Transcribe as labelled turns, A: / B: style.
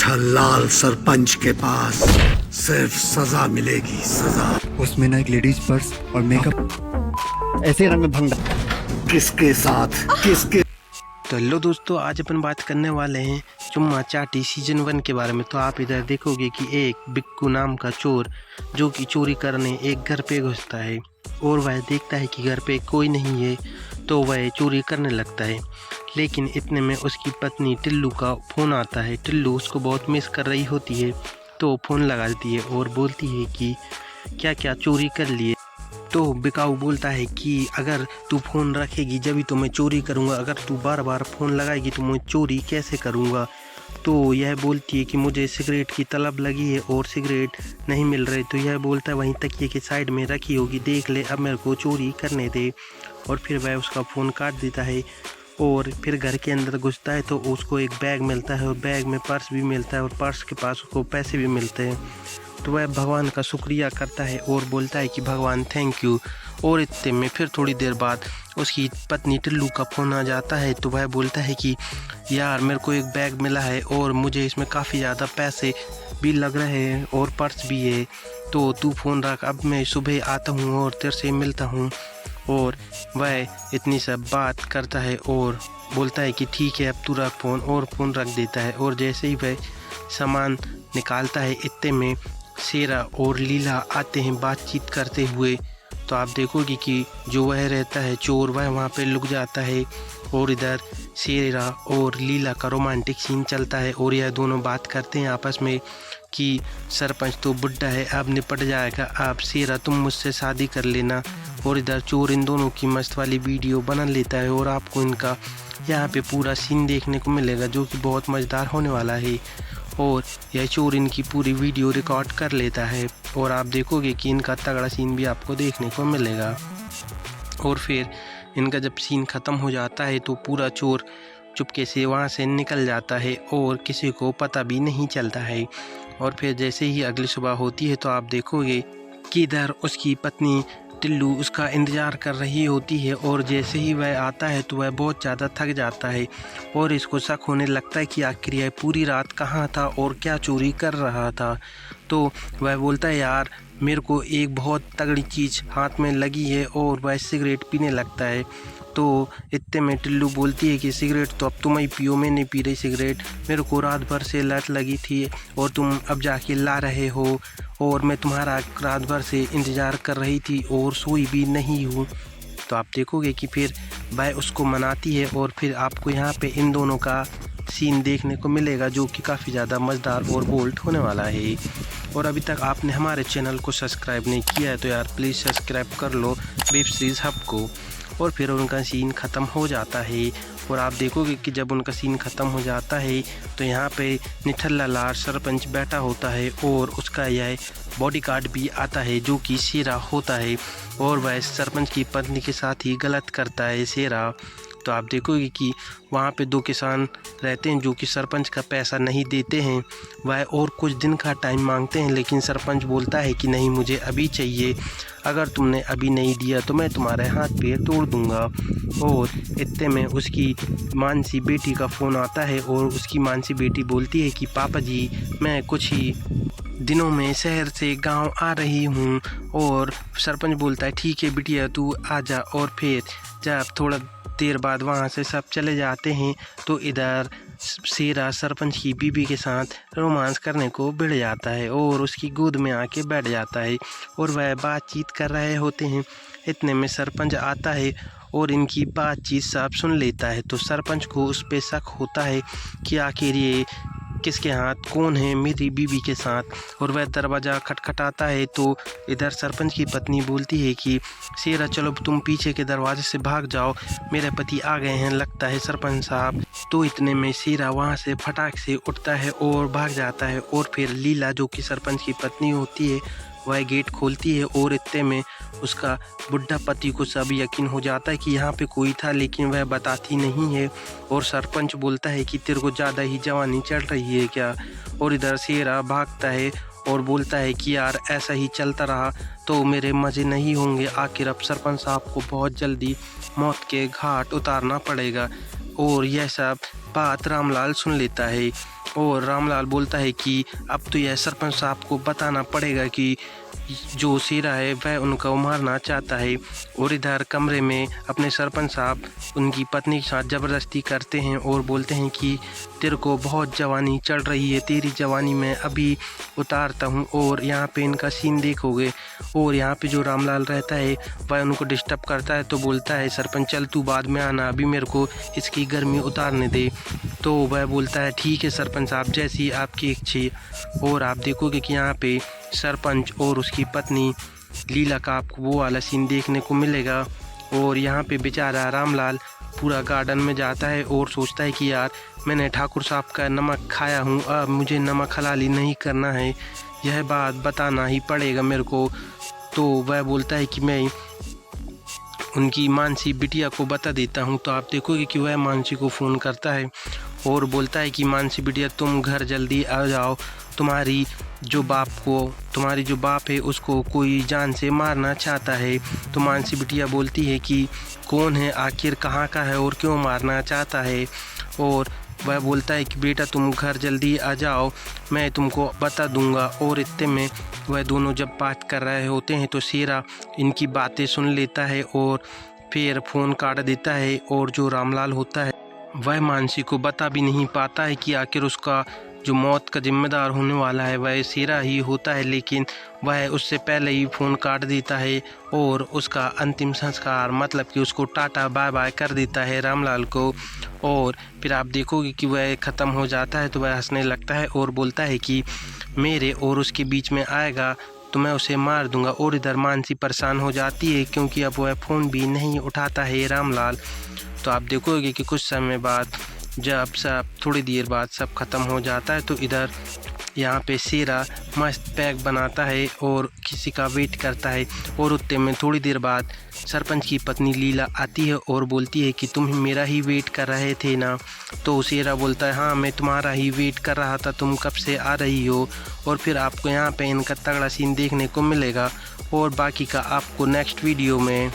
A: छल्लाल सरपंच के पास सिर्फ सजा मिलेगी, सजा।
B: उसमें ना एक लेडीज पर्स और मेकअप ऐसे रंग में भंग।
A: किसके साथ, किसके?
C: तो हेलो दोस्तों, आज अपन बात करने वाले हैं चुम्मा चाटी सीजन 1 के बारे में। तो आप इधर देखोगे कि एक बिक्कू नाम का चोर जो कि चोरी करने एक घर पे घुसता है और वह देखता है कि घर पे कोई नहीं है, तो वह चोरी करने लगता है। लेकिन इतने में उसकी पत्नी टिल्लू का फ़ोन आता है। टिल्लू उसको बहुत मिस कर रही होती है, तो फ़ोन लगाती है और बोलती है कि क्या क्या चोरी कर लिए। तो बिकाऊ बोलता है कि अगर तू फ़ोन रखेगी जब भी तो मैं चोरी करूँगा, अगर तू बार बार फ़ोन लगाएगी तो मैं चोरी कैसे करूँगा। तो यह बोलती है कि मुझे सिगरेट की तलब लगी है और सिगरेट नहीं मिल रही। तो यह बोलता है वहीं तकिए के साइड में रखी होगी, देख ले, अब मेरे को चोरी करने दे। और फिर वह उसका फ़ोन काट देता है और फिर घर के अंदर घुसता है तो उसको एक बैग मिलता है और बैग में पर्स भी मिलता है और पर्स के पास उसको पैसे भी मिलते हैं। तो वह भगवान का शुक्रिया करता है और बोलता है कि भगवान थैंक यू। और इतने में फिर थोड़ी देर बाद उसकी पत्नी टिल्लू का फ़ोन आ जाता है। तो वह बोलता है कि यार मेरे को एक बैग मिला है और मुझे इसमें काफ़ी ज़्यादा पैसे भी लग रहे हैं और पर्स भी है, तो तू फ़ोन रख, अब मैं सुबह आता हूँ और तेरे से मिलता हूँ। और वह इतनी सब बात करता है और बोलता है कि ठीक है अब तू रख फ़ोन, और फ़ोन रख देता है। और जैसे ही वह सामान निकालता है इतने में शेरा और लीला आते हैं बातचीत करते हुए। तो आप देखोगे कि जो वह रहता है चोर, वह वहाँ पे लुक जाता है और इधर शेरा और लीला का रोमांटिक सीन चलता है और यह दोनों बात करते हैं आपस में कि सरपंच तो बुढ़ा है, अब निपट जाएगा, अब शेरा तुम मुझसे शादी कर लेना। और इधर चोर इन दोनों की मस्त वाली वीडियो बना लेता है और आपको इनका यहाँ पे पूरा सीन देखने को मिलेगा जो कि बहुत मज़ेदार होने वाला है। और यह चोर इनकी पूरी वीडियो रिकॉर्ड कर लेता है और आप देखोगे कि इनका तगड़ा सीन भी आपको देखने को मिलेगा। और फिर इनका जब सीन ख़त्म हो जाता है तो पूरा चोर चुपके से वहाँ से निकल जाता है और किसी को पता भी नहीं चलता है। और फिर जैसे ही अगली सुबह होती है तो आप देखोगे कि इधर उसकी पत्नी टिल्लू उसका इंतज़ार कर रही होती है और जैसे ही वह आता है तो वह बहुत ज़्यादा थक जाता है और इसको शक होने लगता है कि आखिर यह पूरी रात कहाँ था और क्या चोरी कर रहा था। तो वह बोलता है यार मेरे को एक बहुत तगड़ी चीज़ हाथ में लगी है और वह सिगरेट पीने लगता है। तो इतने में टिल्लू बोलती है कि सिगरेट तो अब तुम ही पियो, मैं नहीं पी रही सिगरेट, मेरे को रात भर से लत लगी थी और तुम अब जाके ला रहे हो और मैं तुम्हारा रात भर से इंतज़ार कर रही थी और सोई भी नहीं हूँ। तो आप देखोगे कि फिर वह उसको मनाती है और फिर आपको यहाँ पे इन दोनों का सीन देखने को मिलेगा जो कि काफ़ी ज़्यादा मज़ेदार और बोल्ड होने वाला है। और अभी तक आपने हमारे चैनल को सब्सक्राइब नहीं किया है तो यार प्लीज़ सब्सक्राइब कर लो वेब सीरीज़ हब को। और फिर उनका सीन ख़त्म हो जाता है और आप देखोगे कि जब उनका सीन ख़त्म हो जाता है तो यहाँ पे निठल्ला लाल सरपंच बैठा होता है और उसका यह बॉडीगार्ड भी आता है जो कि शेरा होता है और वह सरपंच की पत्नी के साथ ही गलत करता है शेरा। तो आप देखोगे कि वहाँ पे दो किसान रहते हैं जो कि सरपंच का पैसा नहीं देते हैं, वह और कुछ दिन का टाइम मांगते हैं, लेकिन सरपंच बोलता है कि नहीं मुझे अभी चाहिए, अगर तुमने अभी नहीं दिया तो मैं तुम्हारे हाथ पैर तोड़ दूंगा। और इतने में उसकी मानसी बेटी का फ़ोन आता है और उसकी मानसी बेटी बोलती है कि पापा जी मैं कुछ ही दिनों में शहर से गांव आ रही हूं। और सरपंच बोलता है ठीक है बिटिया तू आ जा। और फिर जब थोड़ा देर बाद वहां से सब चले जाते हैं तो इधर शेरा सरपंच की बीबी के साथ रोमांस करने को भिड़ जाता है और उसकी गोद में आके बैठ जाता है और वह बातचीत कर रहे होते हैं। इतने में सरपंच आता है और इनकी बातचीत सब सुन लेता है। तो सरपंच को उस पे शक होता है कि आखिर ये किसके हाथ कौन है मेरी बीबी के साथ। और वह दरवाज़ा खटखटाता है तो इधर सरपंच की पत्नी बोलती है कि शेरा चलो तुम पीछे के दरवाजे से भाग जाओ, मेरे पति आ गए हैं लगता है सरपंच साहब। तो इतने में शेरा वहाँ से फटाक से उठता है और भाग जाता है और फिर लीला जो कि सरपंच की पत्नी होती है वह गेट खोलती है और इतने में उसका बुढ़ा पति को सब यकीन हो जाता है कि यहाँ पे कोई था, लेकिन वह बताती नहीं है। और सरपंच बोलता है कि तेरे को ज़्यादा ही जवानी चढ़ रही है क्या। और इधर शेरा भागता है और बोलता है कि यार ऐसा ही चलता रहा तो मेरे मज़े नहीं होंगे, आखिर अब सरपंच साहब को बहुत जल्दी मौत के घाट उतारना पड़ेगा। और यह सब बात रामलाल सुन लेता है और रामलाल बोलता है कि अब तो यह सरपंच साहब को बताना पड़ेगा कि जो शेरा है वह उनको मारना चाहता है। और इधर कमरे में अपने सरपंच साहब उनकी पत्नी के साथ ज़बरदस्ती करते हैं और बोलते हैं कि तेरे को बहुत जवानी चढ़ रही है, तेरी जवानी मैं अभी उतारता हूँ। और यहाँ पे इनका सीन देखोगे। और यहाँ पे जो रामलाल रहता है वह उनको डिस्टर्ब करता है, तो बोलता है सरपंच चल तू बाद में आना, अभी मेरे को इसकी गर्मी उतारने दे। तो वह बोलता है ठीक है सरपंच साहब, जैसी आपकी इच्छा। और आप देखोगे कि यहाँ पे सरपंच और उसकी पत्नी लीला का आपको वो वाला सीन देखने को मिलेगा। और यहाँ पे बेचारा रामलाल पूरा गार्डन में जाता है और सोचता है कि यार मैंने ठाकुर साहब का नमक खाया हूँ, अब मुझे नमक हलाली नहीं करना है, यह बात बताना ही पड़ेगा मेरे को। तो वह बोलता है कि मैं उनकी मानसी बिटिया को बता देता हूँ। तो आप देखोगे कि वह मानसी को फ़ोन करता है और बोलता है कि मानसी बिटिया तुम घर जल्दी आ जाओ, तुम्हारी जो बाप है उसको कोई जान से मारना चाहता है। तो मानसी बिटिया बोलती है कि कौन है, आखिर कहाँ का है और क्यों मारना चाहता है। और वह बोलता है कि बेटा तुम घर जल्दी आ जाओ, मैं तुमको बता दूंगा। और इतने में वह दोनों जब बात कर रहे होते हैं तो शेरा इनकी बातें सुन लेता है और फिर फ़ोन काट देता है। और जो रामलाल होता है वह मानसी को बता भी नहीं पाता है कि आखिर उसका जो मौत का जिम्मेदार होने वाला है वह शेरा ही होता है, लेकिन वह उससे पहले ही फ़ोन काट देता है और उसका अंतिम संस्कार मतलब कि उसको टाटा बाय बाय कर देता है रामलाल को। और फिर आप देखोगे कि वह ख़त्म हो जाता है तो वह हंसने लगता है और बोलता है कि मेरे और उसके बीच में आएगा तो मैं उसे मार दूंगा। और इधर मानसी परेशान हो जाती है क्योंकि अब वह फ़ोन भी नहीं उठाता है रामलाल। तो आप देखोगे कि कुछ समय बाद जब सब थोड़ी देर बाद सब ख़त्म हो जाता है तो इधर यहाँ पे शेरा मस्त पैक बनाता है और किसी का वेट करता है। और उतने में थोड़ी देर बाद सरपंच की पत्नी लीला आती है और बोलती है कि तुम मेरा ही वेट कर रहे थे ना। तो शेरा बोलता है हाँ मैं तुम्हारा ही वेट कर रहा था, तुम कब से आ रही हो। और फिर आपको यहाँ पे इनका तगड़ा सीन देखने को मिलेगा और बाकी का आपको नेक्स्ट वीडियो में